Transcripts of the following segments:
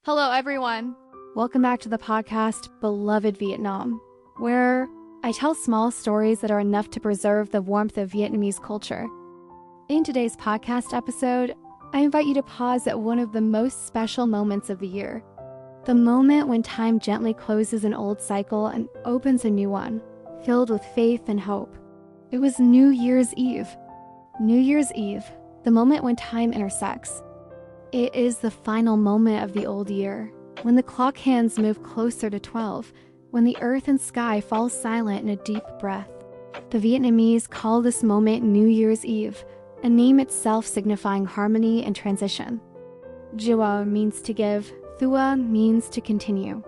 Hello, everyone. Welcome back to the podcast, Beloved Vietnam, where I tell small stories that are enough to preserve the warmth of Vietnamese culture. In today's podcast episode, I invite you to pause at one of the most special moments of the year. The moment when time gently closes an old cycle and opens a new one, filled with faith and hope. It was New Year's Eve. New Year's Eve, the moment when time intersects. It is the final moment of the old year, when the clock hands move closer to 12, when the earth and sky fall silent in a deep breath. The Vietnamese call this moment New Year's Eve, a name itself signifying harmony and transition. Giữa means to give, thừa means to continue.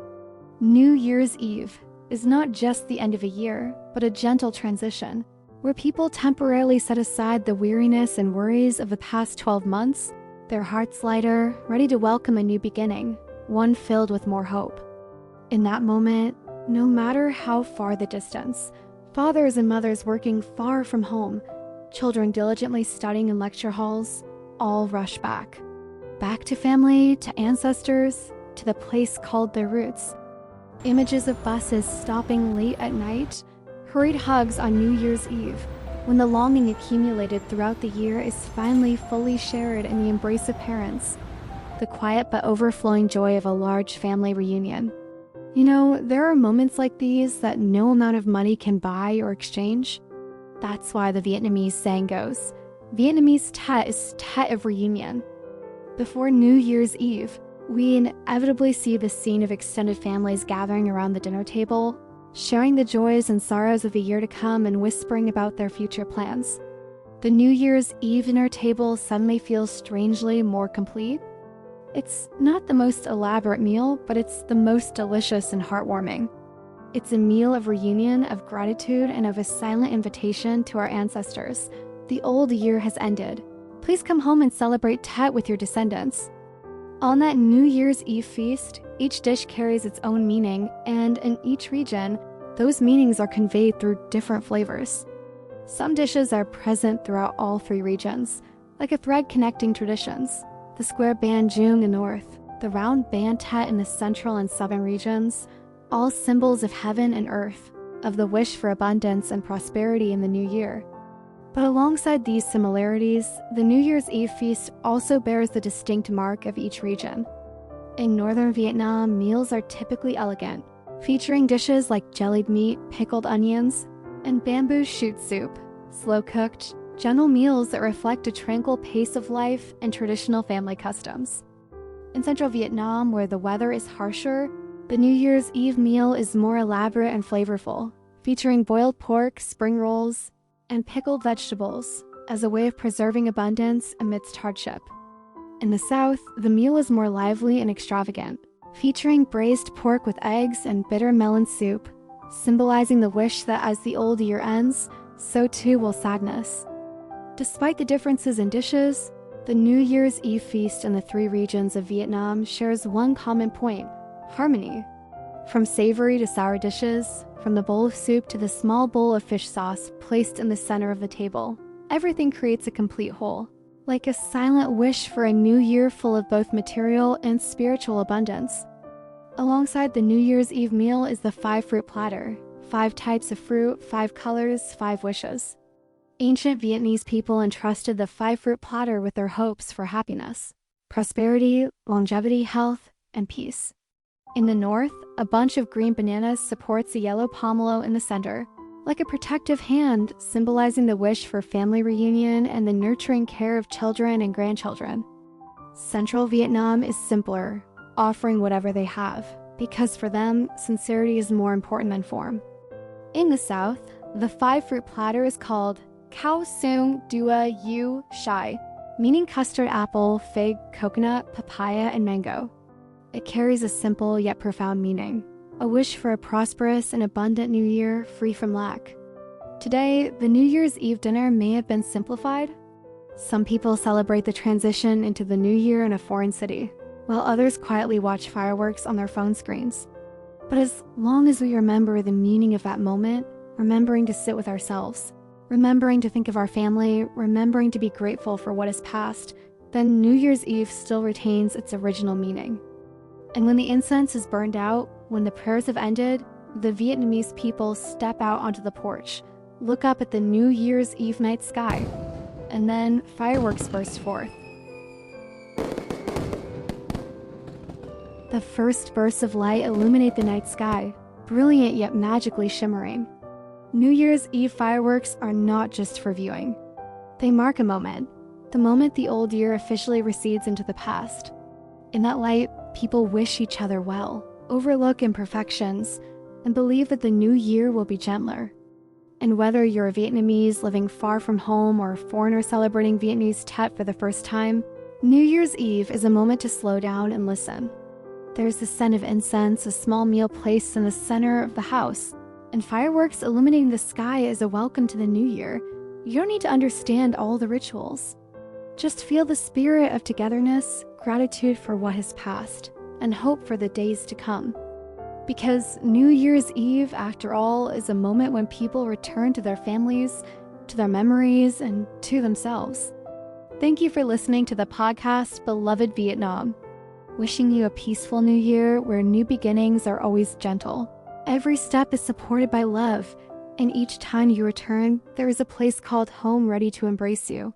New Year's Eve is not just the end of a year, but a gentle transition, where people temporarily set aside the weariness and worries of the past 12 months, their hearts lighter, ready to welcome a new beginning, one filled with more hope. In that moment, no matter how far the distance, fathers and mothers working far from home, children diligently studying in lecture halls, all rush back. Back to family, to ancestors, to the place called their roots. Images of buses stopping late at night, hurried hugs on New Year's Eve, when the longing accumulated throughout the year is finally fully shared in the embrace of parents. The quiet but overflowing joy of a large family reunion. You know, there are moments like these that no amount of money can buy or exchange. That's why the Vietnamese saying goes, Vietnamese Tet is Tet of reunion. Before New Year's Eve, we inevitably see the scene of extended families gathering around the dinner table, sharing the joys and sorrows of the year to come and whispering about their future plans. The New Year's Eve dinner table suddenly feels strangely more complete. It's not the most elaborate meal, but it's the most delicious and heartwarming. It's a meal of reunion, of gratitude, and of a silent invitation to our ancestors. The old year has ended. Please come home and celebrate Tet with your descendants. On that New Year's Eve feast, each dish carries its own meaning, and in each region, those meanings are conveyed through different flavors. Some dishes are present throughout all three regions, like a thread connecting traditions. The square ban Jung in the north, the round ban Tet in the central and southern regions, all symbols of heaven and earth, of the wish for abundance and prosperity in the new year. But alongside these similarities, the New Year's Eve feast also bears the distinct mark of each region. In northern Vietnam, meals are typically elegant, featuring dishes like jellied meat, pickled onions, and bamboo shoot soup, slow-cooked, gentle meals that reflect a tranquil pace of life and traditional family customs. In central Vietnam, where the weather is harsher, the New Year's Eve meal is more elaborate and flavorful, featuring boiled pork, spring rolls, and pickled vegetables as a way of preserving abundance amidst hardship. In the south, the meal is more lively and extravagant, featuring braised pork with eggs and bitter melon soup, symbolizing the wish that as the old year ends, so too will sadness. Despite the differences in dishes, the New Year's Eve feast in the three regions of Vietnam shares one common point: harmony. From savory to sour dishes, from the bowl of soup to the small bowl of fish sauce placed in the center of the table, everything creates a complete whole, like a silent wish for a new year full of both material and spiritual abundance. Alongside the New Year's Eve meal is the 5-fruit platter, 5 types of fruit, 5 colors, 5 wishes. Ancient Vietnamese people entrusted the 5-fruit platter with their hopes for happiness, prosperity, longevity, health, and peace. In the north, a bunch of green bananas supports a yellow pomelo in the center, like a protective hand symbolizing the wish for family reunion and the nurturing care of children and grandchildren. Central Vietnam is simpler, offering whatever they have, because for them, sincerity is more important than form. In the south, the 5-fruit platter is called Khao Sung Dua Yu Shai, meaning custard apple, fig, coconut, papaya, and mango. It carries a simple yet profound meaning, a wish for a prosperous and abundant new year free from lack. Today, the New Year's Eve dinner may have been simplified. Some people celebrate the transition into the new year in a foreign city, while others quietly watch fireworks on their phone screens. But as long as we remember the meaning of that moment, remembering to sit with ourselves, remembering to think of our family, remembering to be grateful for what is past, then New Year's Eve still retains its original meaning. And when the incense is burned out, when the prayers have ended, the Vietnamese people step out onto the porch, look up at the New Year's Eve night sky, and then fireworks burst forth. The first bursts of light illuminate the night sky, brilliant yet magically shimmering. New Year's Eve fireworks are not just for viewing. They mark a moment, the moment the old year officially recedes into the past. In that light, people wish each other well, overlook imperfections, and believe that the new year will be gentler. And whether you're a Vietnamese living far from home or a foreigner celebrating Vietnamese Tet for the first time, New Year's Eve is a moment to slow down and listen. There's the scent of incense, a small meal placed in the center of the house, and fireworks illuminating the sky as a welcome to the new year. You don't need to understand all the rituals. Just feel the spirit of togetherness, gratitude for what has passed, and hope for the days to come. Because New Year's Eve, after all, is a moment when people return to their families, to their memories, and to themselves. Thank you for listening to the podcast, Beloved Vietnam. Wishing you a peaceful new year where new beginnings are always gentle. Every step is supported by love, and each time you return, there is a place called home ready to embrace you.